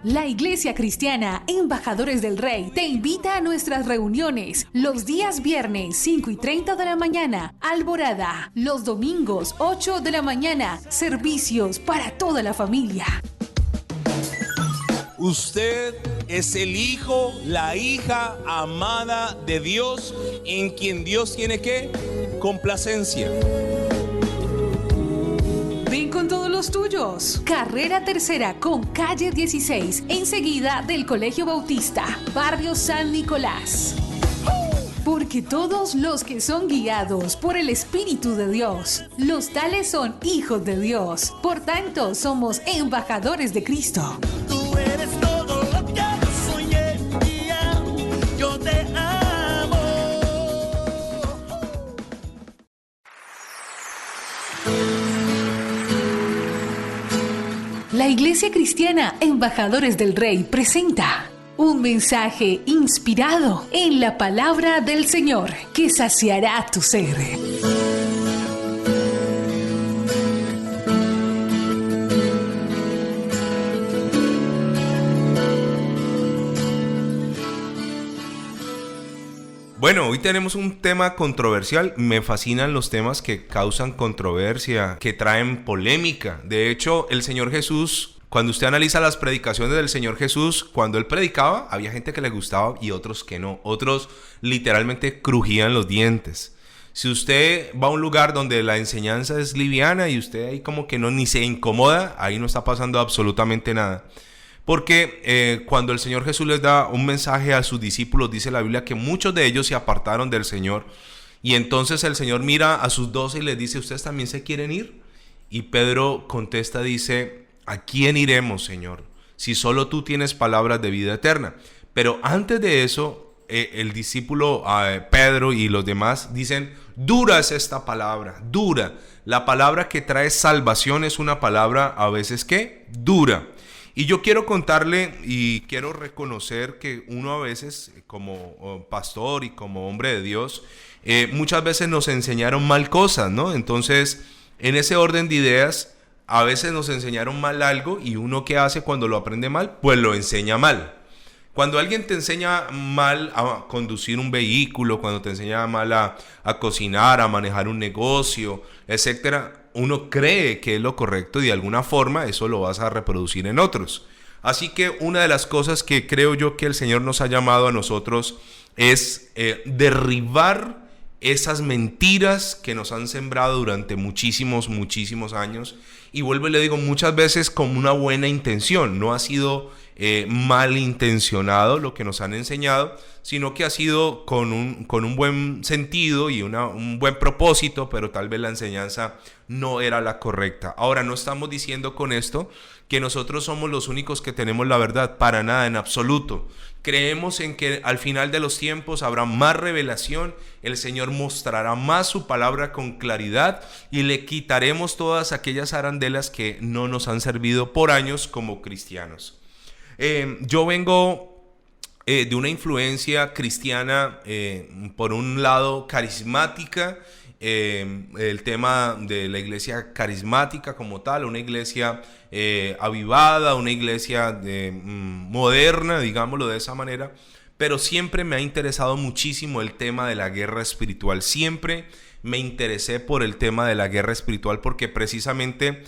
La Iglesia Cristiana Embajadores del Rey te invita a nuestras reuniones los días viernes 5:30 de la mañana, Alborada, los domingos 8 de la mañana, servicios para toda la familia. Usted es el hijo, la hija amada de Dios, en quien Dios tiene ¿qué? Complacencia. Ven con todos los tuyos. Carrera Tercera con calle 16, enseguida del Colegio Bautista, barrio San Nicolás. Porque todos los que son guiados por el Espíritu de Dios, los tales son hijos de Dios. Por tanto, somos embajadores de Cristo. Tú eres todo lo que yo soñé, yo te amo. La Iglesia Cristiana Embajadores del Rey presenta un mensaje inspirado en la palabra del Señor que saciará tu ser. Bueno, hoy tenemos un tema controversial. Me fascinan los temas que causan controversia, que traen polémica. De hecho, el Señor Jesús, cuando usted analiza las predicaciones del Señor Jesús, cuando Él predicaba, había gente que le gustaba y otros que no. Otros literalmente crujían los dientes. Si usted va a un lugar donde la enseñanza es liviana y usted ahí como que no ni se incomoda, ahí no está pasando absolutamente nada. Porque cuando el Señor Jesús les da un mensaje a sus discípulos, dice la Biblia que muchos de ellos se apartaron del Señor. Y entonces el Señor mira a sus 12 y les dice, ¿ustedes también se quieren ir? Y Pedro contesta, dice, ¿a quién iremos, Señor? Si solo tú tienes palabras de vida eterna. Pero antes de eso, el discípulo Pedro y los demás dicen, dura es esta palabra, dura. La palabra que trae salvación es una palabra a veces, ¿qué? Dura. Y yo quiero contarle y quiero reconocer que uno a veces como pastor y como hombre de Dios, muchas veces nos enseñaron mal cosas, ¿no? Entonces, en ese orden de ideas, a veces nos enseñaron mal algo y uno ¿qué hace cuando lo aprende mal? Pues lo enseña mal. Cuando alguien te enseña mal a conducir un vehículo, cuando te enseña mal a cocinar, a manejar un negocio, etcétera, uno cree que es lo correcto y de alguna forma eso lo vas a reproducir en otros. Así que una de las cosas que creo yo que el Señor nos ha llamado a nosotros es derribar esas mentiras que nos han sembrado durante muchísimos años. Y vuelvo y le digo, muchas veces con una buena intención, no ha sido malintencionado lo que nos han enseñado, sino que ha sido con un buen sentido y un buen propósito, pero tal vez la enseñanza no era la correcta. Ahora, no estamos diciendo con esto que nosotros somos los únicos que tenemos la verdad, para nada, en absoluto. Creemos en que al final de los tiempos habrá más revelación, el Señor mostrará más su palabra con claridad y le quitaremos todas aquellas arandelas que no nos han servido por años como cristianos. Yo vengo de una influencia cristiana, por un lado carismática, el tema de la iglesia carismática como tal, una iglesia avivada, una iglesia moderna, digámoslo de esa manera, pero siempre me ha interesado muchísimo el tema de la guerra espiritual. Siempre me interesé por el tema de la guerra espiritual porque precisamente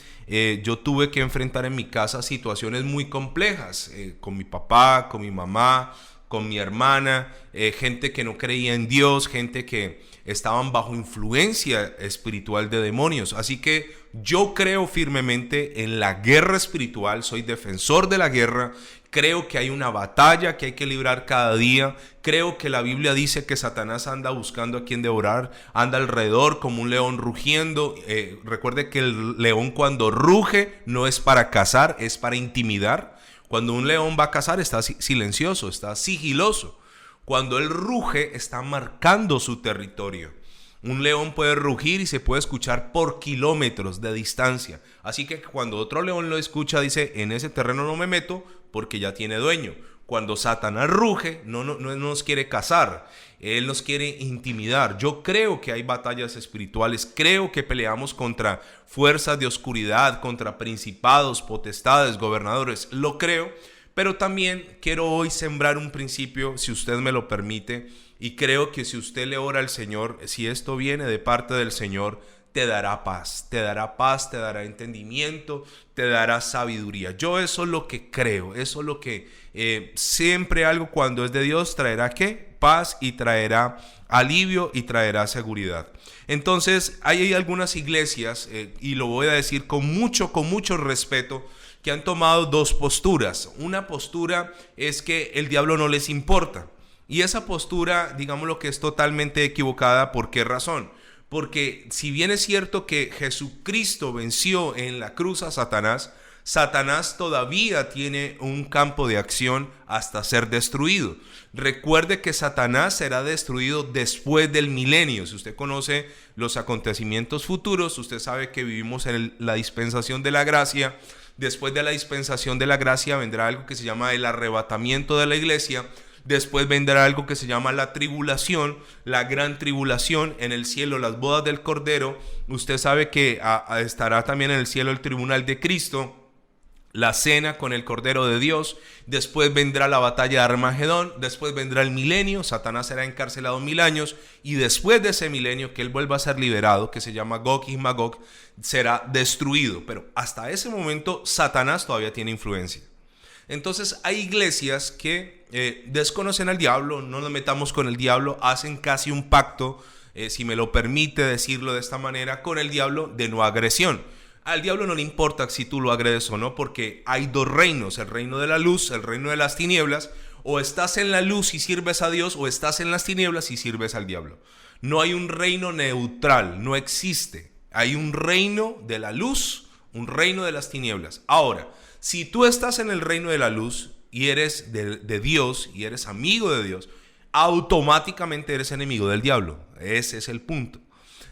yo tuve que enfrentar en mi casa situaciones muy complejas, con mi papá, con mi mamá, con mi hermana, gente que no creía en Dios, gente que estaban bajo influencia espiritual de demonios. Así que yo creo firmemente en la guerra espiritual, soy defensor de la guerra. Creo que hay una batalla que hay que librar cada día. Creo que la Biblia dice que Satanás anda buscando a quien devorar, anda alrededor como un león rugiendo. Recuerde que el león cuando ruge no es para cazar, es para intimidar. Cuando un león va a cazar está silencioso, está sigiloso. Cuando él ruge está marcando su territorio. Un león puede rugir y se puede escuchar por kilómetros de distancia. Así que cuando otro león lo escucha dice, en ese terreno no me meto porque ya tiene dueño. Cuando Satanás ruge, no nos quiere cazar, él nos quiere intimidar. Yo creo que hay batallas espirituales, creo que peleamos contra fuerzas de oscuridad, contra principados, potestades, gobernadores, lo creo. Pero también quiero hoy sembrar un principio, si usted me lo permite, y creo que si usted le ora al Señor, si esto viene de parte del Señor, te dará paz, te dará paz, te dará entendimiento, te dará sabiduría. Yo eso es lo que creo, eso es lo que siempre algo cuando es de Dios traerá ¿qué? Paz, y traerá alivio y traerá seguridad. Entonces hay algunas iglesias, y lo voy a decir con mucho respeto, que han tomado dos posturas. Una postura es que el diablo no les importa, y esa postura, digámoslo, que es totalmente equivocada. ¿Por qué razón? Porque si bien es cierto que Jesucristo venció en la cruz a Satanás, Satanás todavía tiene un campo de acción hasta ser destruido. Recuerde que Satanás será destruido después del milenio. Si usted conoce los acontecimientos futuros, usted sabe que vivimos en la dispensación de la gracia. Después de la dispensación de la gracia vendrá algo que se llama el arrebatamiento de la iglesia. Después vendrá algo que se llama la tribulación, la gran tribulación, en el cielo las bodas del Cordero. Usted sabe que estará también en el cielo el tribunal de Cristo, la cena con el Cordero de Dios. Después vendrá la batalla de Armagedón. Después vendrá el milenio. Satanás será encarcelado 1000 años. Y después de ese milenio, que él vuelva a ser liberado, que se llama Gog y Magog, será destruido. Pero hasta ese momento Satanás todavía tiene influencia. Entonces hay iglesias que desconocen al diablo, no nos metamos con el diablo, hacen casi un pacto, si me lo permite decirlo de esta manera, con el diablo de no agresión. Al diablo no le importa si tú lo agredes o no, porque hay dos reinos, el reino de la luz, el reino de las tinieblas. O estás en la luz y sirves a Dios, o estás en las tinieblas y sirves al diablo. No hay un reino neutral, no existe. Hay un reino de la luz, un reino de las tinieblas. Ahora, si tú estás en el reino de la luz y eres de Dios y eres amigo de Dios, automáticamente eres enemigo del diablo. Ese es el punto.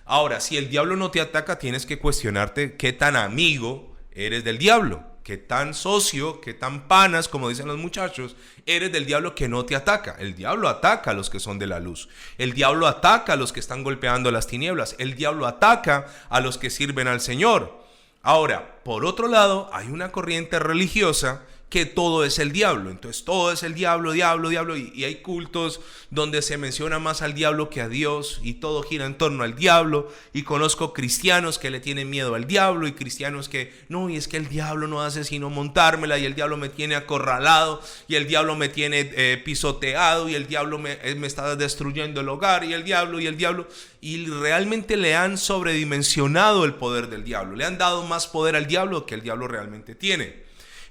Ahora, si el diablo no te ataca, tienes que cuestionarte qué tan amigo eres del diablo, qué tan socio, qué tan panas, como dicen los muchachos, eres del diablo que no te ataca. El diablo ataca a los que son de la luz. El diablo ataca a los que están golpeando las tinieblas. El diablo ataca a los que sirven al Señor. Ahora, por otro lado, hay una corriente religiosa que todo es el diablo. Entonces todo es el diablo, y hay cultos donde se menciona más al diablo que a Dios, y todo gira en torno al diablo. Y conozco cristianos que le tienen miedo al diablo, y cristianos que no, y es que el diablo no hace sino montármela, y el diablo me tiene acorralado, y el diablo me tiene pisoteado, y el diablo me está destruyendo el hogar, y el diablo, y realmente le han sobredimensionado el poder del diablo, le han dado más poder al diablo que el diablo realmente tiene.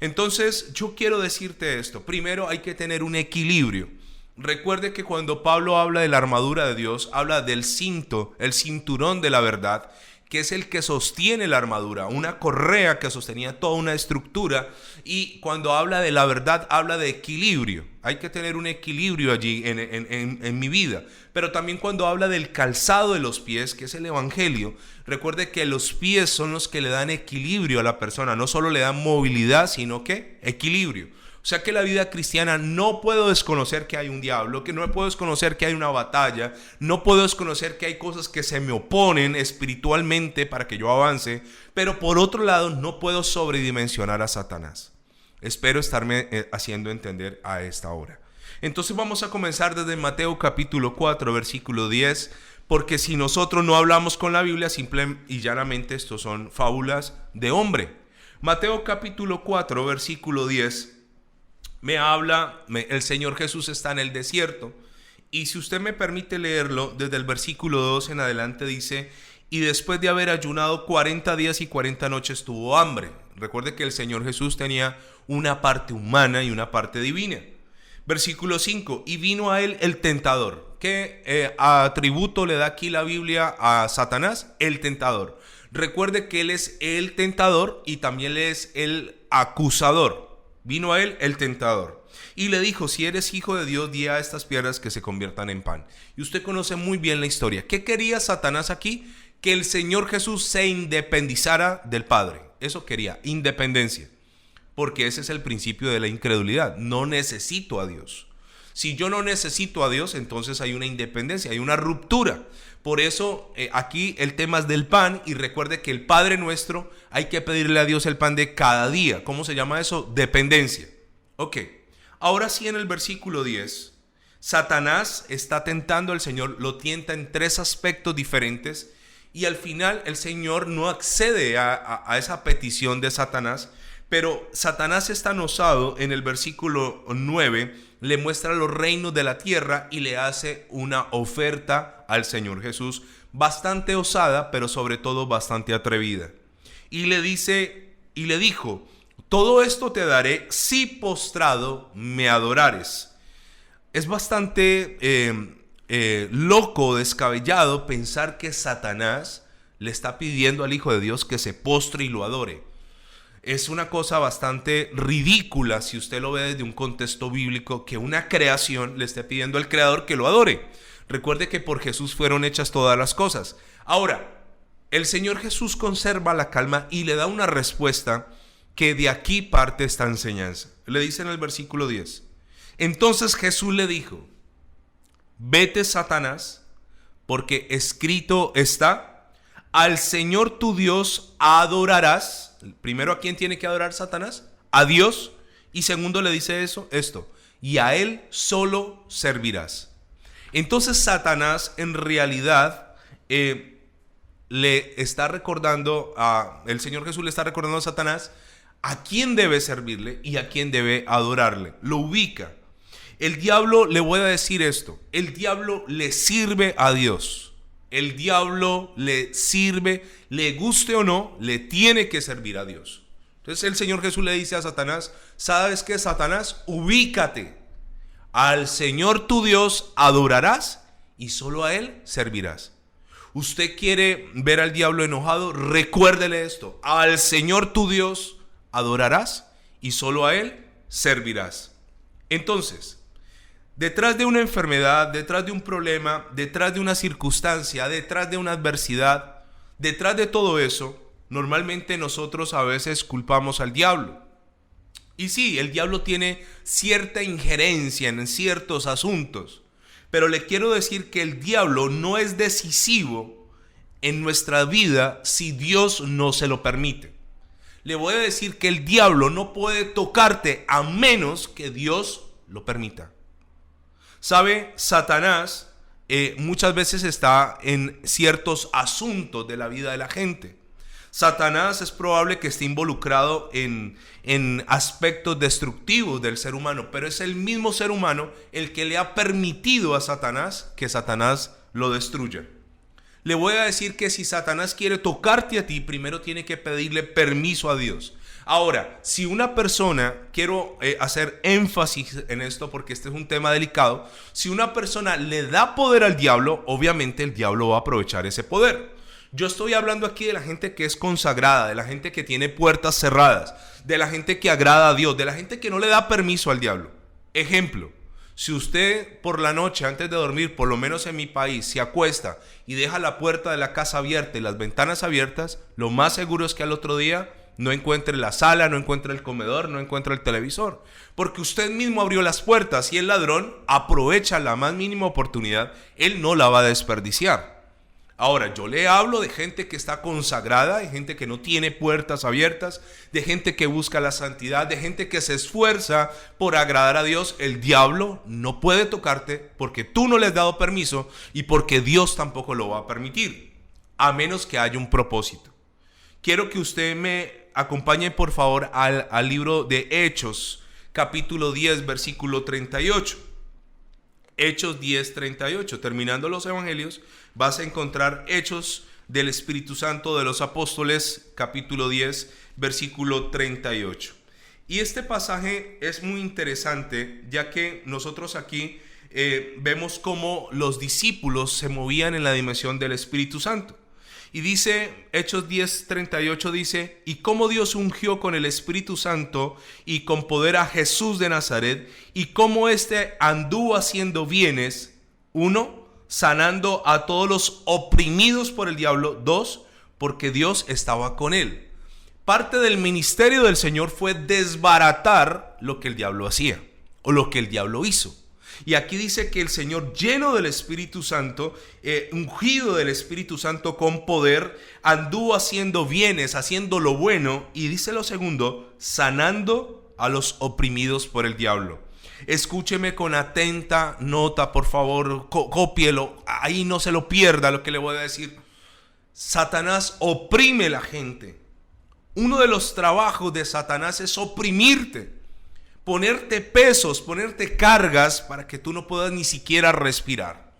Entonces yo quiero decirte esto. Primero hay que tener un equilibrio. Recuerde que cuando Pablo habla de la armadura de Dios, habla del cinto, el cinturón de la verdad, que es el que sostiene la armadura, una correa que sostenía toda una estructura. Y cuando habla de la verdad, habla de equilibrio. Hay que tener un equilibrio allí en mi vida. Pero también cuando habla del calzado de los pies, que es el evangelio, recuerde que los pies son los que le dan equilibrio a la persona. No solo le dan movilidad, sino que equilibrio. O sea que la vida cristiana, no puedo desconocer que hay un diablo, que no puedo desconocer que hay una batalla, no puedo desconocer que hay cosas que se me oponen espiritualmente para que yo avance, pero por otro lado no puedo sobredimensionar a Satanás. Espero estarme haciendo entender a esta hora. Entonces vamos a comenzar desde Mateo capítulo 4, versículo 10, porque si nosotros no hablamos con la Biblia, simple y llanamente estos son fábulas de hombre. Mateo capítulo 4, versículo 10. El Señor Jesús está en el desierto, y si usted me permite leerlo, desde el versículo 2 en adelante dice: y después de haber ayunado 40 días y 40 noches tuvo hambre. Recuerde que el Señor Jesús tenía una parte humana y una parte divina. Versículo 5, y vino a él el tentador. ¿Qué atributo le da aquí la Biblia a Satanás? El tentador. Recuerde que él es el tentador y también él es el acusador. Vino a él el tentador y le dijo: si eres hijo de Dios, di a estas piedras que se conviertan en pan. Y usted conoce muy bien la historia. ¿Qué quería Satanás aquí? Que el Señor Jesús se independizara del Padre. Eso quería, independencia. Porque ese es el principio de la incredulidad. No necesito a Dios. Si yo no necesito a Dios, entonces hay una independencia, hay una ruptura. Por eso aquí el tema es del pan, y recuerde que el Padre nuestro hay que pedirle a Dios el pan de cada día. ¿Cómo se llama eso? Dependencia. Ok, ahora sí, en el versículo 10, Satanás está tentando al Señor, lo tienta en 3 aspectos diferentes, y al final el Señor no accede a esa petición de Satanás, pero Satanás es tan osado. En el versículo 9 le muestra los reinos de la tierra y le hace una oferta al Señor Jesús, bastante osada, pero sobre todo bastante atrevida. Y le dijo: todo esto te daré si postrado me adorares. Es bastante loco, descabellado pensar que Satanás le está pidiendo al Hijo de Dios que se postre y lo adore. Es una cosa bastante ridícula, si usted lo ve desde un contexto bíblico, que una creación le esté pidiendo al Creador que lo adore. Recuerde que por Jesús fueron hechas todas las cosas. Ahora, el Señor Jesús conserva la calma y le da una respuesta que de aquí parte esta enseñanza. Le dice en el versículo 10: entonces Jesús le dijo: vete, Satanás, porque escrito está, al Señor tu Dios adorarás. Primero, ¿a quién tiene que adorar Satanás? A Dios. Y segundo, le dice esto: y a Él solo servirás. Entonces Satanás en realidad le está recordando el Señor Jesús le está recordando a Satanás a quién debe servirle y a quién debe adorarle. Lo ubica. El diablo, le voy a decir esto: el diablo le sirve a Dios. El diablo le sirve, le guste o no, le tiene que servir a Dios. Entonces el Señor Jesús le dice a Satanás: ¿sabes qué, Satanás? Ubícate. Al Señor tu Dios adorarás y solo a Él servirás. ¿Usted quiere ver al diablo enojado? Recuérdele esto: al Señor tu Dios adorarás y solo a Él servirás. Entonces, detrás de una enfermedad, detrás de un problema, detrás de una circunstancia, detrás de una adversidad, detrás de todo eso, normalmente nosotros a veces culpamos al diablo. Y sí, el diablo tiene cierta injerencia en ciertos asuntos, pero le quiero decir que el diablo no es decisivo en nuestra vida si Dios no se lo permite. Le voy a decir que el diablo no puede tocarte a menos que Dios lo permita. ¿Sabe? Satanás muchas veces está en ciertos asuntos de la vida de la gente. Satanás es probable que esté involucrado en aspectos destructivos del ser humano, pero es el mismo ser humano el que le ha permitido a Satanás que Satanás lo destruya. Le voy a decir que si Satanás quiere tocarte a ti, primero tiene que pedirle permiso a Dios. Ahora, si una persona, quiero hacer énfasis en esto porque este es un tema delicado, si una persona le da poder al diablo, obviamente el diablo va a aprovechar ese poder. Yo estoy hablando aquí de la gente que es consagrada, de la gente que tiene puertas cerradas, de la gente que agrada a Dios, de la gente que no le da permiso al diablo. Ejemplo: si usted por la noche antes de dormir, por lo menos en mi país, se acuesta y deja la puerta de la casa abierta y las ventanas abiertas, lo más seguro es que al otro día no encuentre la sala, no encuentre el comedor, no encuentre el televisor, porque usted mismo abrió las puertas y el ladrón aprovecha la más mínima oportunidad, él no la va a desperdiciar. Ahora, yo le hablo de gente que está consagrada, de gente que no tiene puertas abiertas, de gente que busca la santidad, de gente que se esfuerza por agradar a Dios. El diablo no puede tocarte porque tú no le has dado permiso y porque Dios tampoco lo va a permitir, a menos que haya un propósito. Quiero que usted me acompañe por favor al libro de Hechos, capítulo 10, versículo 38. Hechos 10, 38. Terminando los evangelios, vas a encontrar Hechos del Espíritu Santo de los Apóstoles, capítulo 10, versículo 38. Y este pasaje es muy interesante, ya que nosotros aquí vemos cómo los discípulos se movían en la dimensión del Espíritu Santo. Y dice, Hechos 10:38 dice: y cómo Dios ungió con el Espíritu Santo y con poder a Jesús de Nazaret, y cómo éste anduvo haciendo bienes, 1, sanando a todos los oprimidos por el diablo, 2, porque Dios estaba con él. Parte del ministerio del Señor fue desbaratar lo que el diablo hacía, o lo que el diablo hizo. Y aquí dice que el Señor, lleno del Espíritu Santo, ungido del Espíritu Santo con poder, anduvo haciendo bienes, haciendo lo bueno, y dice lo segundo, sanando a los oprimidos por el diablo. Escúcheme con atenta nota, por favor, cópielo, ahí no se lo pierda lo que le voy a decir. Satanás oprime a la gente. Uno de los trabajos de Satanás es oprimirte, ponerte pesos, ponerte cargas para que tú no puedas ni siquiera respirar,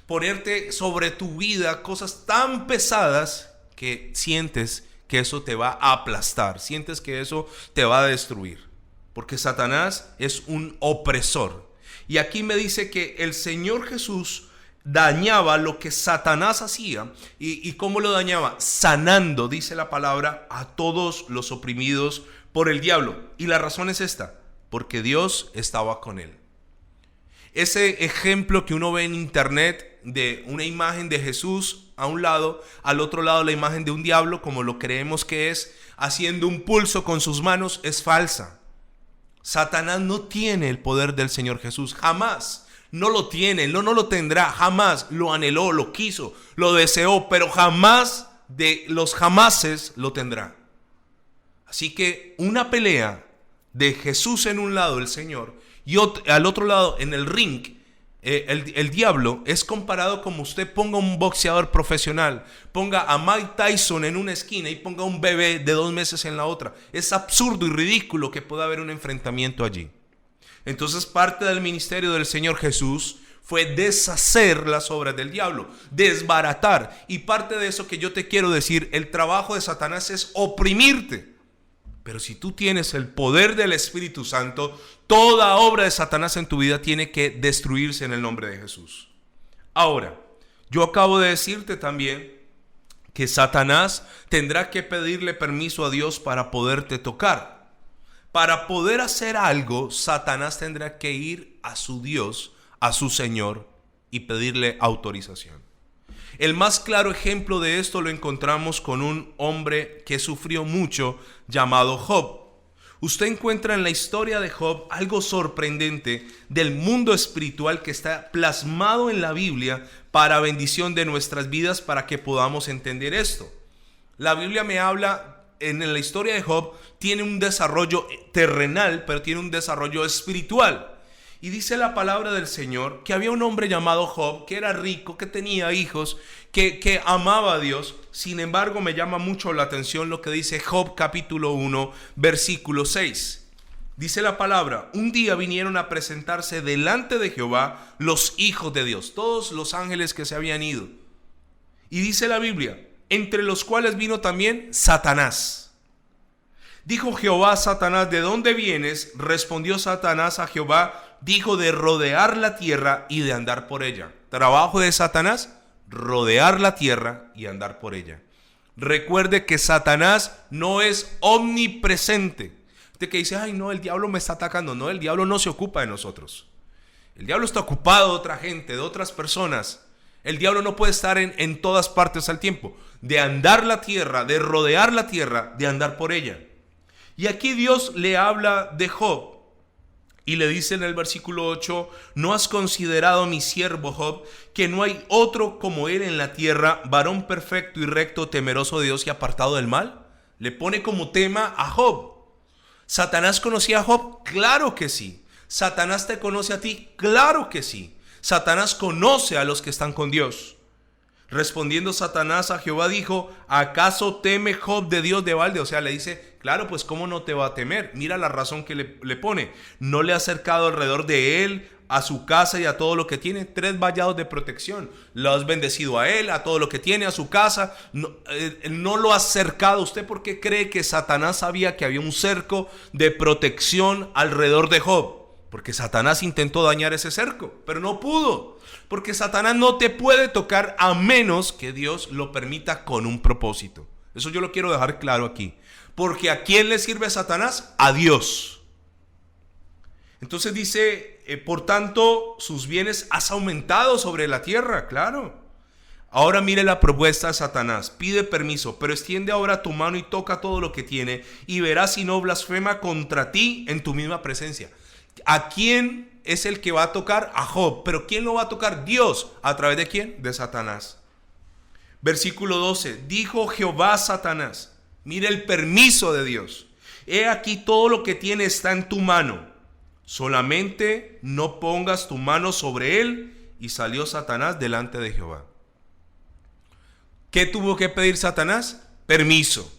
ponerte sobre tu vida cosas tan pesadas que sientes que eso te va a aplastar, sientes que eso te va a destruir, porque Satanás es un opresor. Y aquí me dice que el Señor Jesús dañaba lo que Satanás hacía. ¿Y cómo lo dañaba? Sanando, dice la palabra, a todos los oprimidos por el diablo. Y la razón es esta: porque Dios estaba con él. Ese ejemplo que uno ve en internet de una imagen de Jesús a un lado, al otro lado la imagen de un diablo, como lo creemos que es, haciendo un pulso con sus manos, es falsa. Satanás no tiene el poder del Señor Jesús, jamás. No lo tiene, no lo tendrá, jamás. Lo anheló, lo quiso, lo deseó, pero jamás de los jamases lo tendrá. Así que una pelea de Jesús en un lado, el Señor, y al otro lado, en el ring, el diablo, es comparado como usted ponga un boxeador profesional, ponga a Mike Tyson en una esquina y ponga un bebé de 2 meses en la otra. Es absurdo y ridículo que pueda haber un enfrentamiento allí. Entonces parte del ministerio del Señor Jesús fue deshacer las obras del diablo, desbaratar. Y parte de eso que yo te quiero decir, el trabajo de Satanás es oprimirte. Pero si tú tienes el poder del Espíritu Santo, toda obra de Satanás en tu vida tiene que destruirse en el nombre de Jesús. Ahora, yo acabo de decirte también que Satanás tendrá que pedirle permiso a Dios para poderte tocar. Para poder hacer algo, Satanás tendrá que ir a su Dios, a su Señor, y pedirle autorización. El más claro ejemplo de esto lo encontramos con un hombre que sufrió mucho llamado Job. Usted encuentra en la historia de Job algo sorprendente del mundo espiritual que está plasmado en la Biblia para bendición de nuestras vidas, para que podamos entender esto. La Biblia me habla, en la historia de Job, tiene un desarrollo terrenal, pero tiene un desarrollo espiritual. Y dice la palabra del Señor que había un hombre llamado Job, que era rico, que tenía hijos, que amaba a Dios. Sin embargo, me llama mucho la atención lo que dice Job capítulo 1, versículo 6. Dice la palabra: un día vinieron a presentarse delante de Jehová los hijos de Dios, todos los ángeles que se habían ido. Y dice la Biblia, entre los cuales vino también Satanás. Dijo Jehová a Satanás: ¿de dónde vienes? Respondió Satanás a Jehová: dijo, de rodear la tierra y de andar por ella. Trabajo de Satanás: rodear la tierra y andar por ella. Recuerde que Satanás no es omnipresente. Usted que dice: ay no, el diablo me está atacando. No, el diablo no se ocupa de nosotros. El diablo está ocupado de otra gente, de otras personas. El diablo no puede estar en todas partes al tiempo. De andar la tierra, de rodear la tierra, de andar por ella. Y aquí Dios le habla de Job y le dice en el versículo 8: ¿no has considerado, mi siervo Job, que no hay otro como él en la tierra, varón perfecto y recto, temeroso de Dios y apartado del mal? Le pone como tema a Job. ¿Satanás conocía a Job? Claro que sí. ¿Satanás te conoce a ti? Claro que sí. Satanás conoce a los que están con Dios. Respondiendo Satanás a Jehová dijo: ¿acaso teme Job de Dios de balde? O sea, le dice: claro, pues cómo no te va a temer. Mira la razón que le pone: no le ha acercado alrededor de él, a su casa y a todo lo que tiene 3 vallados de protección. Lo has bendecido a él, a todo lo que tiene, a su casa. No lo has cercado. ¿Usted por qué cree que Satanás sabía que había un cerco de protección alrededor de Job? Porque Satanás intentó dañar ese cerco, pero no pudo. Porque Satanás no te puede tocar a menos que Dios lo permita con un propósito. Eso yo lo quiero dejar claro aquí. Porque ¿a quién le sirve Satanás? A Dios. Entonces dice: por tanto, sus bienes has aumentado sobre la tierra. Claro. Ahora mire la propuesta de Satanás. Pide permiso, pero extiende ahora tu mano y toca todo lo que tiene, y verás si no blasfema contra ti en tu misma presencia. ¿A quién es el que va a tocar? A Job. ¿Pero quién lo va a tocar? Dios. ¿A través de quién? De Satanás. Versículo 12. Dijo Jehová a Satanás. Mire el permiso de Dios. he aquí todo lo que tiene está en tu mano, solamente no pongas tu mano sobre él. Y salió Satanás delante de Jehová. ¿Qué tuvo que pedir Satanás? Permiso.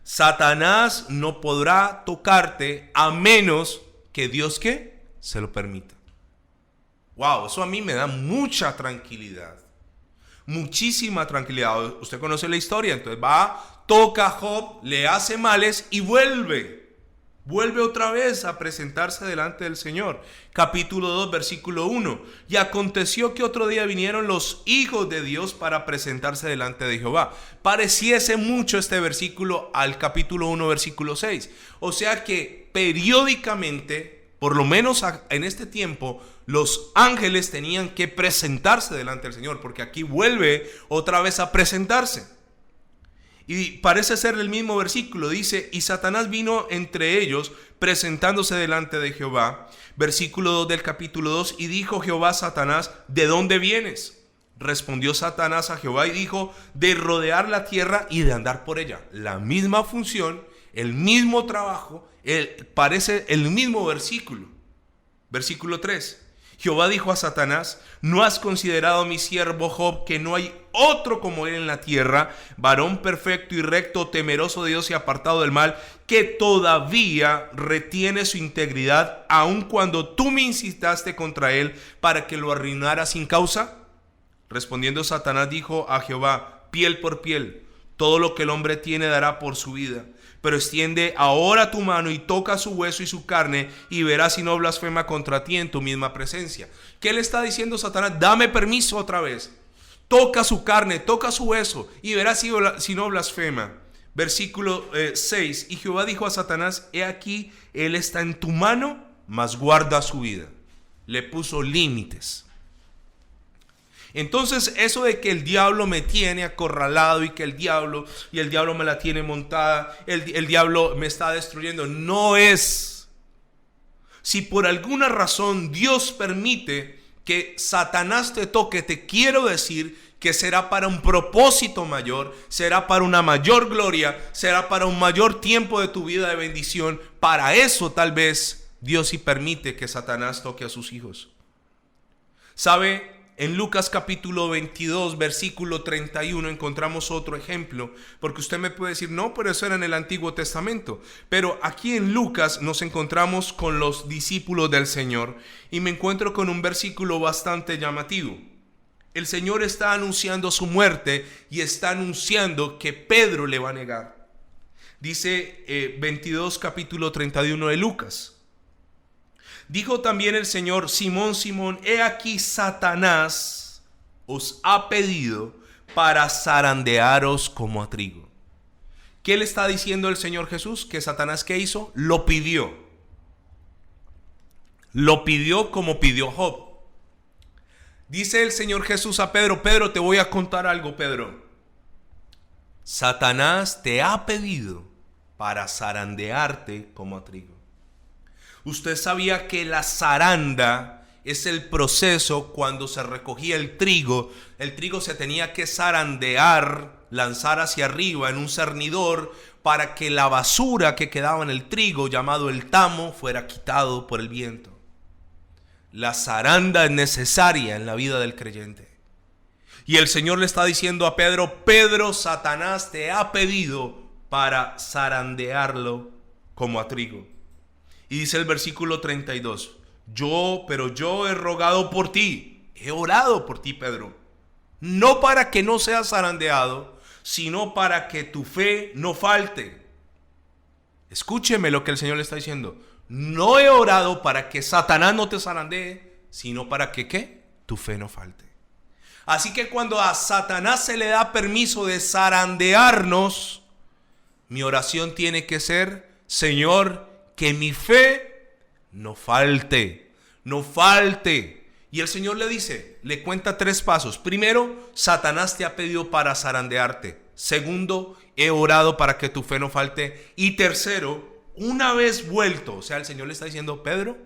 Satanás no podrá tocarte a menos que Dios, ¿qué?, se lo permita. Wow, eso a mí me da mucha tranquilidad. Muchísima tranquilidad. Usted conoce la historia. Entonces va, toca a Job, le hace males y vuelve otra vez a presentarse delante del Señor. Capítulo 2, versículo 1. Y aconteció que otro día vinieron los hijos de Dios para presentarse delante de Jehová. Pareciese mucho este versículo al capítulo 1, versículo 6. O sea que periódicamente, por lo menos en este tiempo, los ángeles tenían que presentarse delante del Señor, porque aquí vuelve otra vez a presentarse. Y parece ser el mismo versículo, dice, y Satanás vino entre ellos presentándose delante de Jehová. Versículo 2 del capítulo 2, y dijo Jehová a Satanás, ¿de dónde vienes? Respondió Satanás a Jehová y dijo, de rodear la tierra y de andar por ella. La misma función, el mismo trabajo, parece el mismo versículo. Versículo 3. Jehová dijo a Satanás, ¿no has considerado a mi siervo Job, que no hay otro como él en la tierra, varón perfecto y recto, temeroso de Dios y apartado del mal, que todavía retiene su integridad, aun cuando tú me incitaste contra él para que lo arruinara sin causa? Respondiendo Satanás dijo a Jehová, piel por piel, todo lo que el hombre tiene dará por su vida. Pero extiende ahora tu mano y toca su hueso y su carne, y verás si no blasfema contra ti en tu misma presencia. ¿Qué le está diciendo Satanás? Dame permiso otra vez. Toca su carne, toca su hueso, y verás si no blasfema. Versículo 6. Y Jehová dijo a Satanás, he aquí, él está en tu mano, mas guarda su vida. Le puso límites. Entonces eso de que el diablo me tiene acorralado y que el diablo me la tiene montada, el diablo me está destruyendo, no es. Si por alguna razón Dios permite que Satanás te toque, te quiero decir que será para un propósito mayor, será para una mayor gloria, será para un mayor tiempo de tu vida de bendición. Para eso tal vez Dios sí permite que Satanás toque a sus hijos. ¿Sabe? En Lucas capítulo 22, versículo 31 encontramos otro ejemplo, porque usted me puede decir, no, pero eso era en el Antiguo Testamento. Pero aquí en Lucas nos encontramos con los discípulos del Señor y me encuentro con un versículo bastante llamativo. El Señor está anunciando su muerte y está anunciando que Pedro le va a negar. Dice 22, capítulo 31 de Lucas. Dijo también el Señor, Simón, Simón, he aquí Satanás os ha pedido para zarandearos como a trigo. ¿Qué le está diciendo el Señor Jesús? Que Satanás, ¿qué hizo? Lo pidió. Lo pidió como pidió Job. Dice el Señor Jesús a Pedro, Pedro, te voy a contar algo, Pedro. Satanás te ha pedido para zarandearte como a trigo. Usted sabía que la zaranda es el proceso cuando se recogía el trigo se tenía que zarandear, lanzar hacia arriba en un cernidor para que la basura que quedaba en el trigo, llamado el tamo, fuera quitado por el viento. La zaranda es necesaria en la vida del creyente. Y el Señor le está diciendo a Pedro, Pedro, Satanás te ha pedido para zarandearlo como a trigo. Y dice el versículo 32, pero yo he rogado por ti, he orado por ti, Pedro, no para que no seas zarandeado, sino para que tu fe no falte. Escúcheme lo que el Señor le está diciendo. No he orado para que Satanás no te zarandee, sino para que, ¿qué? Tu fe no falte. Así que cuando a Satanás se le da permiso de zarandearnos, mi oración tiene que ser, Señor, que mi fe no falte, no falte. Y el Señor le dice, le cuenta 3 pasos. Primero, Satanás te ha pedido para zarandearte. Segundo, he orado para que tu fe no falte. Y tercero, una vez vuelto, o sea, el Señor le está diciendo, Pedro,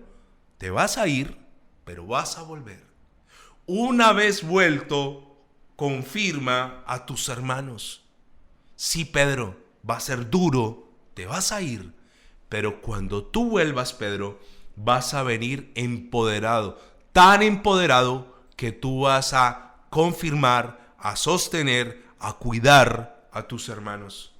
te vas a ir, pero vas a volver. Una vez vuelto, confirma a tus hermanos. Sí, Pedro, va a ser duro, te vas a ir, Pero cuando tú vuelvas, Pedro, vas a venir empoderado, tan empoderado que tú vas a confirmar, a sostener, a cuidar a tus hermanos.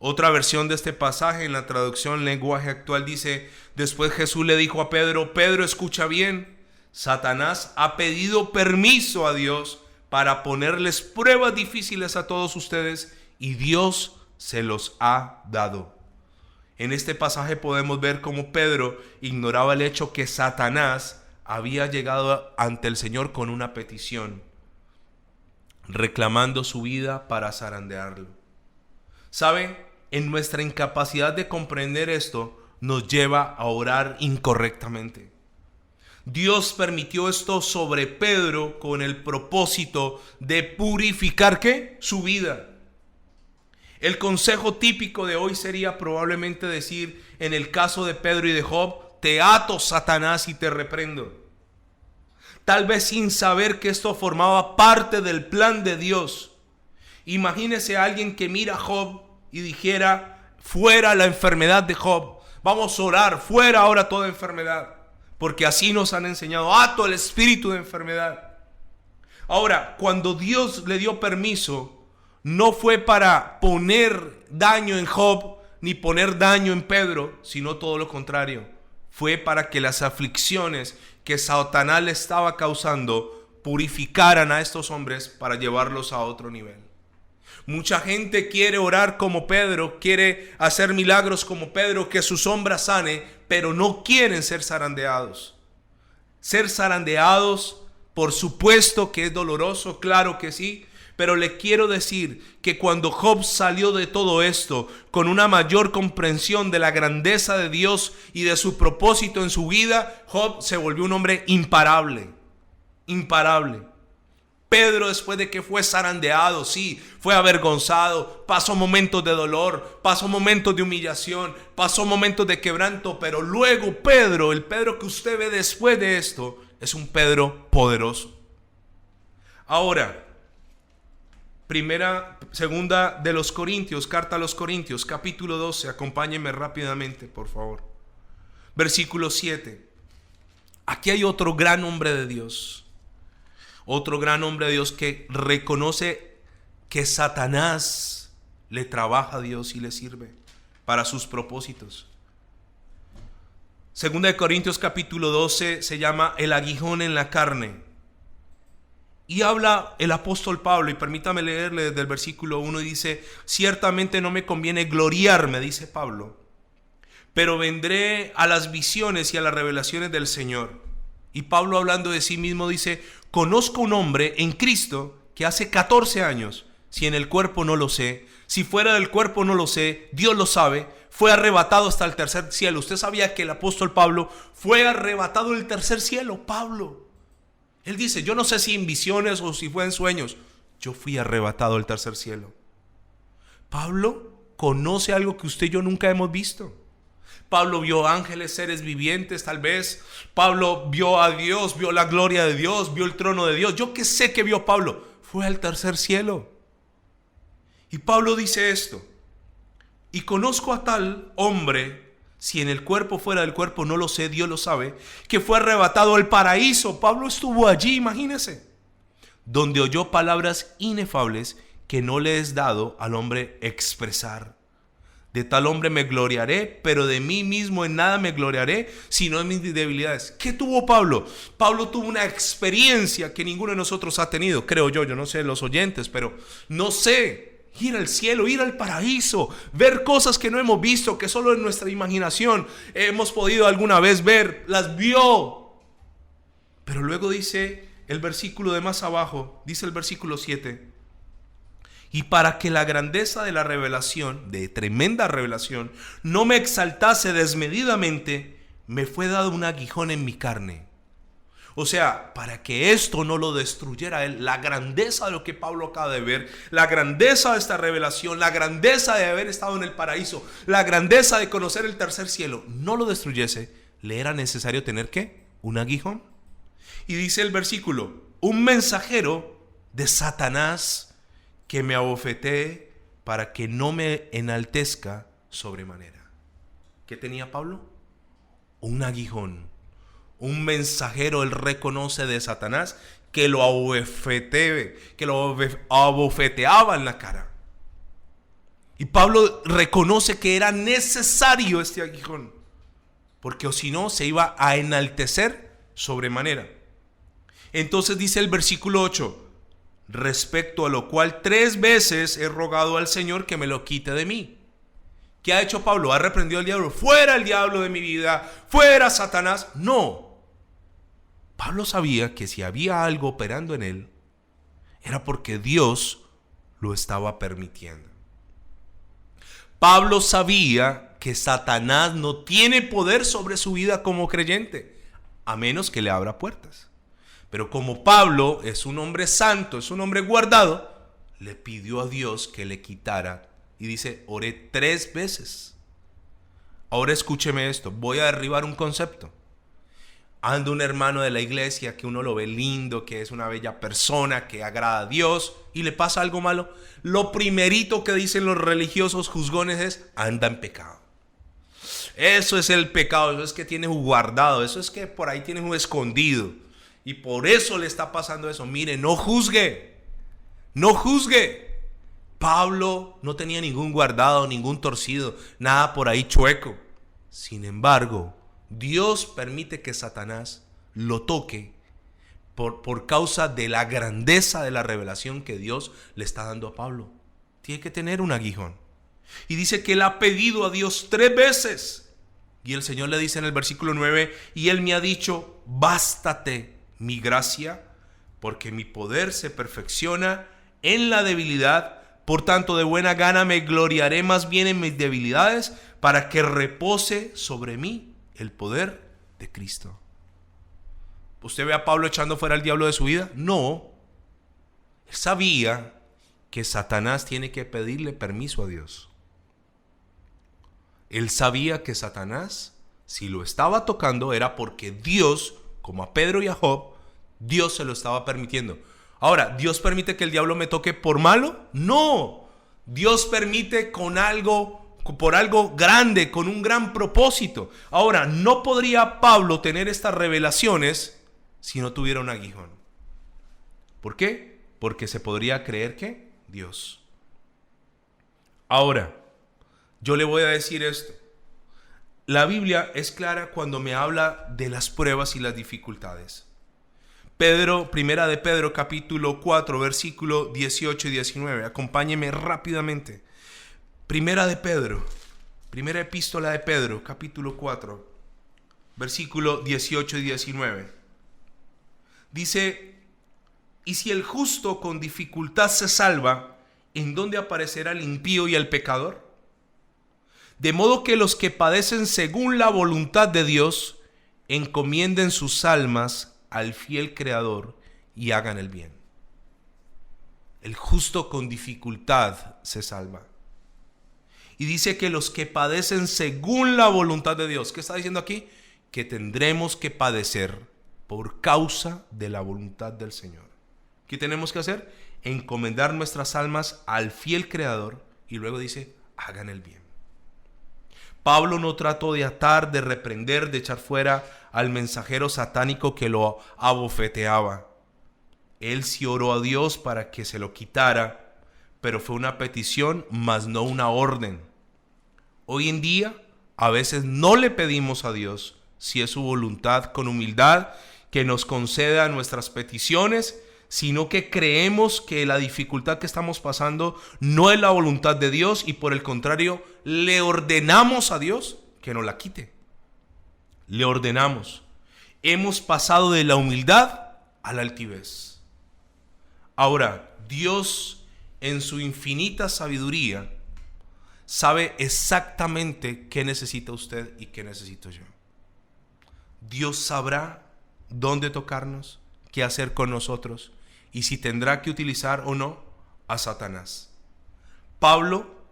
Otra versión de este pasaje en la traducción lenguaje actual dice: después Jesús le dijo a Pedro: Pedro, escucha bien, Satanás ha pedido permiso a Dios para ponerles pruebas difíciles a todos ustedes y Dios se los ha dado. En este pasaje podemos ver cómo Pedro ignoraba el hecho que Satanás había llegado ante el Señor con una petición, reclamando su vida para zarandearlo. ¿Saben? En nuestra incapacidad de comprender esto nos lleva a orar incorrectamente. Dios permitió esto sobre Pedro con el propósito de purificar ¿qué? Su vida. El consejo típico de hoy sería probablemente decir, en el caso de Pedro y de Job: te ato, Satanás, y te reprendo. Tal vez sin saber que esto formaba parte del plan de Dios. Imagínese a alguien que mira a Job y dijera: fuera la enfermedad de Job, vamos a orar, fuera ahora toda enfermedad, porque así nos han enseñado, ato el espíritu de enfermedad. Ahora, cuando Dios le dio permiso, no fue para poner daño en Job ni poner daño en Pedro, sino todo lo contrario. Fue para que las aflicciones que Satanás le estaba causando purificaran a estos hombres para llevarlos a otro nivel. Mucha gente quiere orar como Pedro, quiere hacer milagros como Pedro, que su sombra sane, pero no quieren ser zarandeados. Ser zarandeados, por supuesto que es doloroso, claro que sí, pero le quiero decir que cuando Job salió de todo esto con una mayor comprensión de la grandeza de Dios y de su propósito en su vida, Job se volvió un hombre imparable, imparable. Pedro, después de que fue zarandeado, sí, fue avergonzado, pasó momentos de dolor, pasó momentos de humillación, pasó momentos de quebranto, pero luego Pedro, el Pedro que usted ve después de esto, es un Pedro poderoso. Ahora, segunda de los Corintios, carta a los Corintios, capítulo 12, acompáñenme rápidamente, por favor. Versículo 7. Aquí hay otro gran hombre de Dios. Otro gran hombre de Dios que reconoce que Satanás le trabaja a Dios y le sirve para sus propósitos. Segunda de Corintios capítulo 12 se llama el aguijón en la carne. Y habla el apóstol Pablo, y permítame leerle desde el versículo 1, y dice: ciertamente no me conviene gloriarme, dice Pablo, pero vendré a las visiones y a las revelaciones del Señor. Y Pablo, hablando de sí mismo, dice: conozco un hombre en Cristo que hace 14 años, si en el cuerpo no lo sé, si fuera del cuerpo no lo sé, Dios lo sabe, fue arrebatado hasta el tercer cielo. Usted sabía que el apóstol Pablo fue arrebatado del tercer cielo. Pablo, él dice: yo no sé si en visiones o si fue en sueños, yo fui arrebatado del tercer cielo. Pablo conoce algo que usted y yo nunca hemos visto. Pablo vio ángeles, seres vivientes, tal vez. Pablo vio a Dios, vio la gloria de Dios, vio el trono de Dios. Yo qué sé que vio Pablo. Fue al tercer cielo. Y Pablo dice esto: y conozco a tal hombre, si en el cuerpo fuera del cuerpo no lo sé, Dios lo sabe, que fue arrebatado al paraíso. Pablo estuvo allí, imagínese, donde oyó palabras inefables que no le es dado al hombre expresar. De tal hombre me gloriaré, pero de mí mismo en nada me gloriaré, sino en mis debilidades. ¿Qué tuvo Pablo? Pablo tuvo una experiencia que ninguno de nosotros ha tenido, creo yo no sé los oyentes, pero no sé, ir al cielo, ir al paraíso, ver cosas que no hemos visto, que solo en nuestra imaginación hemos podido alguna vez ver, las vio. Pero luego dice el versículo de más abajo, dice el versículo 7, y para que la grandeza de la revelación, de tremenda revelación, no me exaltase desmedidamente, me fue dado un aguijón en mi carne. O sea, para que esto no lo destruyera a él, la grandeza de lo que Pablo acaba de ver, la grandeza de esta revelación, la grandeza de haber estado en el paraíso, la grandeza de conocer el tercer cielo, no lo destruyese, le era necesario tener ¿qué? Un aguijón. Y dice el versículo: un mensajero de Satanás que me abofetee para que no me enaltezca sobremanera. ¿Qué tenía Pablo? Un aguijón. Un mensajero, él reconoce de Satanás que lo abofeteaba en la cara. Y Pablo reconoce que era necesario este aguijón, porque o si no se iba a enaltecer sobremanera. Entonces dice el versículo 8: respecto a lo cual 3 veces he rogado al Señor que me lo quite de mí. ¿Qué ha hecho Pablo? ¿Ha reprendido al diablo? ¡Fuera el diablo de mi vida! ¡Fuera Satanás! No. Pablo sabía que si había algo operando en él, era porque Dios lo estaba permitiendo. Pablo sabía que Satanás no tiene poder sobre su vida como creyente, a menos que le abra puertas. Pero como Pablo es un hombre santo, es un hombre guardado, le pidió a Dios que le quitara. Y dice, oré 3 veces. Ahora escúcheme esto, voy a derribar un concepto. Anda un hermano de la iglesia que uno lo ve lindo, que es una bella persona, que agrada a Dios, y le pasa algo malo. Lo primerito que dicen los religiosos juzgones es, anda en pecado. Eso es el pecado, eso es que tiene un guardado, eso es que por ahí tiene un escondido. Y por eso le está pasando eso. Mire, no juzgue. No juzgue. Pablo no tenía ningún guardado, ningún torcido, nada por ahí chueco. Sin embargo, Dios permite que Satanás lo toque por causa de la grandeza de la revelación que Dios le está dando a Pablo. Tiene que tener un aguijón. Y dice que él ha pedido a Dios 3 veces. Y el Señor le dice en el versículo 9, y él me ha dicho, bástate mi gracia, porque mi poder se perfecciona en la debilidad. Por tanto, de buena gana me gloriaré más bien en mis debilidades, para que repose sobre mí el poder de Cristo. ¿Usted ve a Pablo echando fuera al diablo de su vida? No. Él sabía que Satanás tiene que pedirle permiso a Dios. Él sabía que Satanás, si lo estaba tocando, era porque Dios, como a Pedro y a Job, Dios se lo estaba permitiendo. Ahora, ¿Dios permite que el diablo me toque por malo? No. Dios permite por algo grande, con un gran propósito. Ahora, no podría Pablo tener estas revelaciones si no tuviera un aguijón. ¿Por qué? Porque se podría creer que Dios. Ahora, yo le voy a decir esto. La Biblia es clara cuando me habla de las pruebas y las dificultades. Primera de Pedro, capítulo 4, versículo 18 y 19. Acompáñeme rápidamente. Primera epístola de Pedro, capítulo 4, versículo 18 y 19. Dice, y si el justo con dificultad se salva, ¿en dónde aparecerá el impío y el pecador? De modo que los que padecen según la voluntad de Dios, encomienden sus almas al fiel Creador y hagan el bien. El justo con dificultad se salva. Y dice que los que padecen según la voluntad de Dios. ¿Qué está diciendo aquí? Que tendremos que padecer por causa de la voluntad del Señor. ¿Qué tenemos que hacer? Encomendar nuestras almas al fiel Creador. Y luego dice, hagan el bien. Pablo no trató de atar, de reprender, de echar fuera al mensajero satánico que lo abofeteaba. Él sí oró a Dios para que se lo quitara, pero fue una petición, mas no una orden. Hoy en día, a veces no le pedimos a Dios, si es su voluntad, con humildad, que nos conceda nuestras peticiones, sino que creemos que la dificultad que estamos pasando no es la voluntad de Dios y por el contrario, le ordenamos a Dios que nos la quite. Le ordenamos. Hemos pasado de la humildad a la altivez. Ahora, Dios en su infinita sabiduría sabe exactamente qué necesita usted y qué necesito yo. Dios sabrá dónde tocarnos, qué hacer con nosotros y si tendrá que utilizar o no a Satanás. Pablo,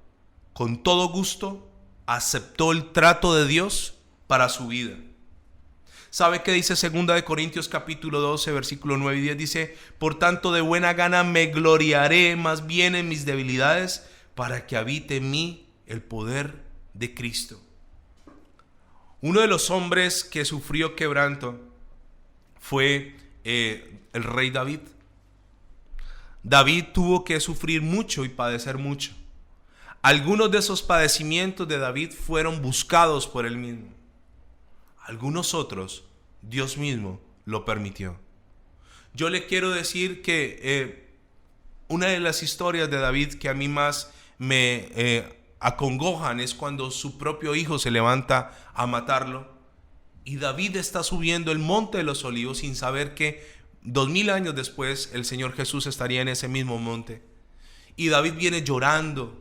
con todo gusto, aceptó el trato de Dios para su vida. ¿Sabe qué dice 2 Corintios capítulo 12, versículo 9 y 10? Dice, por tanto de buena gana me gloriaré más bien en mis debilidades para que habite en mí el poder de Cristo. Uno de los hombres que sufrió quebranto fue el rey David. David tuvo que sufrir mucho y padecer mucho. Algunos de esos padecimientos de David fueron buscados por él mismo. Algunos otros, Dios mismo lo permitió. Yo le quiero decir que una de las historias de David que a mí más me acongojan es cuando su propio hijo se levanta a matarlo. Y David está subiendo el monte de los olivos sin saber que 2000 años después el Señor Jesús estaría en ese mismo monte. Y David viene llorando.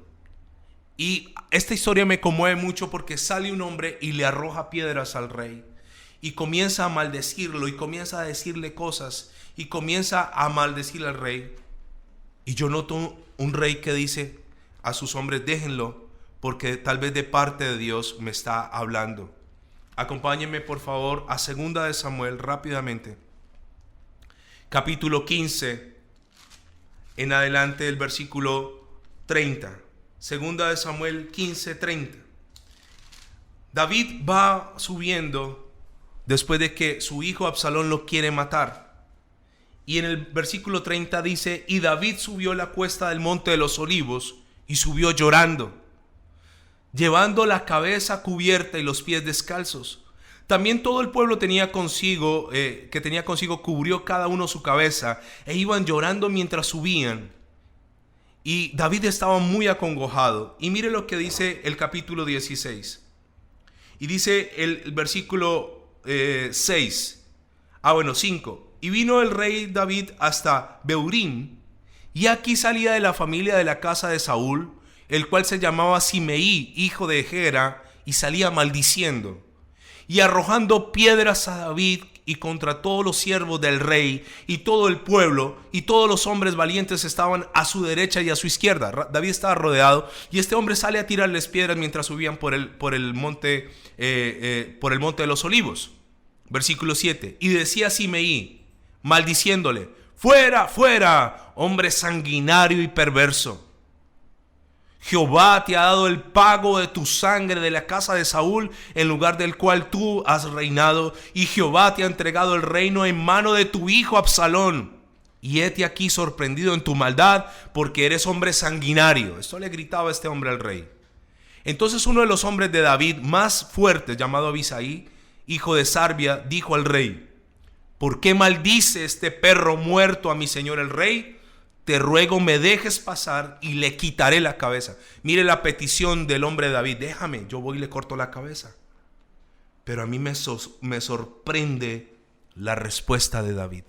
Y esta historia me conmueve mucho porque sale un hombre y le arroja piedras al rey. Y comienza a maldecirlo y comienza a decirle cosas. Y comienza a maldecir al rey. Y yo noto un rey que dice a sus hombres: déjenlo, porque tal vez de parte de Dios me está hablando. Acompáñenme por favor a 2 de Samuel rápidamente. Capítulo 15, en adelante del versículo 30. 2 de Samuel 15, 30. David va subiendo después de que su hijo Absalón lo quiere matar. Y en el versículo 30 dice: y David subió la cuesta del monte de los olivos y subió llorando, llevando la cabeza cubierta y los pies descalzos. También todo el pueblo tenía consigo, cubrió cada uno su cabeza, e iban llorando mientras subían. Y David estaba muy acongojado. Y mire lo que dice el capítulo 16. Y dice el versículo 5. Y vino el rey David hasta Beurim, y aquí salía de la familia de la casa de Saúl, el cual se llamaba Simeí, hijo de Gera, y salía maldiciendo y arrojando piedras a David y contra todos los siervos del rey, y todo el pueblo y todos los hombres valientes estaban a su derecha y a su izquierda. David estaba rodeado, y este hombre sale a tirarles piedras mientras subían por el monte de los olivos. Versículo 7. Y decía Simeí, maldiciéndole: fuera, fuera, hombre sanguinario y perverso. Jehová te ha dado el pago de tu sangre de la casa de Saúl, en lugar del cual tú has reinado, y Jehová te ha entregado el reino en mano de tu hijo Absalón. Y hete aquí sorprendido en tu maldad, porque eres hombre sanguinario. Esto le gritaba este hombre al rey. Entonces uno de los hombres de David más fuertes, llamado Abisai, hijo de Sarbia, dijo al rey: ¿por qué maldice este perro muerto a mi señor el rey? Te ruego me dejes pasar y le quitaré la cabeza. Mire la petición del hombre de David: déjame, yo voy y le corto la cabeza. Pero a mí me sorprende la respuesta de David.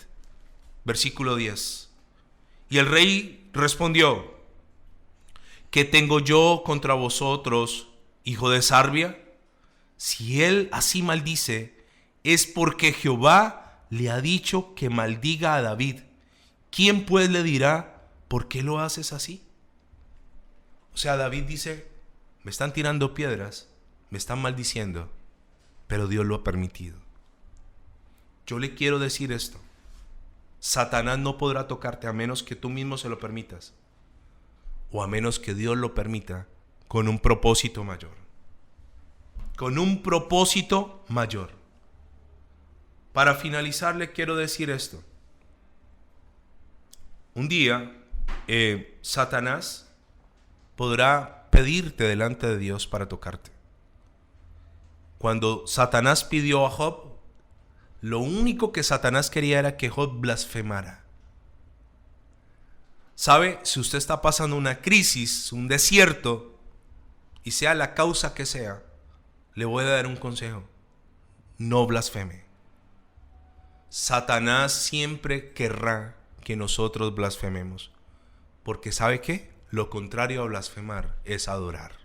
Versículo 10. Y el rey respondió: ¿qué tengo yo contra vosotros, hijo de Sarbia? Si él así maldice, es porque Jehová le ha dicho que maldiga a David. ¿Quién pues le dirá: ¿por qué lo haces así? O sea, David dice: me están tirando piedras, me están maldiciendo, pero Dios lo ha permitido. Yo le quiero decir esto: Satanás no podrá tocarte a menos que tú mismo se lo permitas, o a menos que Dios lo permita con un propósito mayor. Con un propósito mayor. Para finalizar, le quiero decir esto. Un día, Satanás podrá pedirte delante de Dios para tocarte. Cuando Satanás pidió a Job, lo único que Satanás quería era que Job blasfemara. ¿Sabe? Si usted está pasando una crisis, un desierto, y sea la causa que sea, le voy a dar un consejo: no blasfeme. Satanás siempre querrá que nosotros blasfememos, porque ¿sabe qué? Lo contrario a blasfemar es adorar.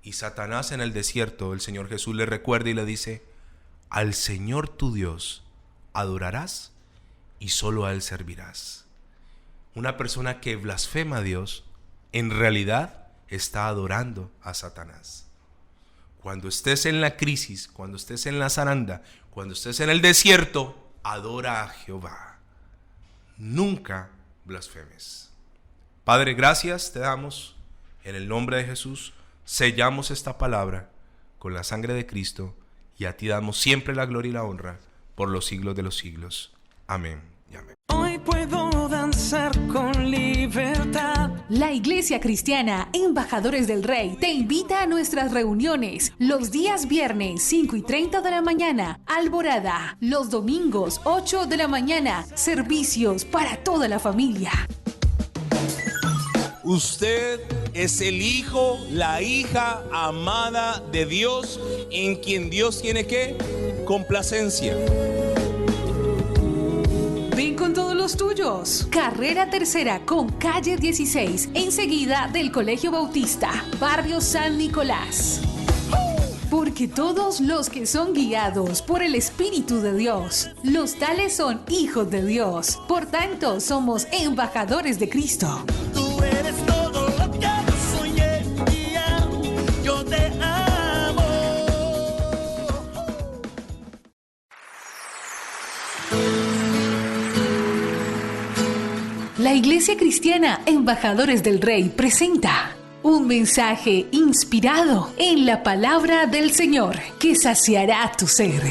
Y Satanás en el desierto, el Señor Jesús le recuerda y le dice: al Señor tu Dios adorarás y solo a Él servirás. Una persona que blasfema a Dios en realidad está adorando a Satanás. Cuando estés en la crisis, cuando estés en la zaranda, cuando estés en el desierto, adora a Jehová. Nunca blasfemes. Padre, gracias te damos en el nombre de Jesús. Sellamos esta palabra con la sangre de Cristo, y a ti damos siempre la gloria y la honra por los siglos de los siglos. Amén y amén. Hoy puedo danzar con libertad. La Iglesia Cristiana Embajadores del Rey te invita a nuestras reuniones los días viernes 5:30 de la mañana, Alborada, los domingos 8 de la mañana, servicios para toda la familia. Usted es el hijo, la hija amada de Dios, en quien Dios tiene ¿qué? Complacencia. Ven con todos los tuyos. Carrera Tercera con calle 16, enseguida del Colegio Bautista, barrio San Nicolás. Porque todos los que son guiados por el Espíritu de Dios, los tales son hijos de Dios. Por tanto, somos embajadores de Cristo. Tú eres todo lo que yo soñé y yo te amo. La Iglesia Cristiana Embajadores del Rey presenta un mensaje inspirado en la palabra del Señor que saciará tu ser.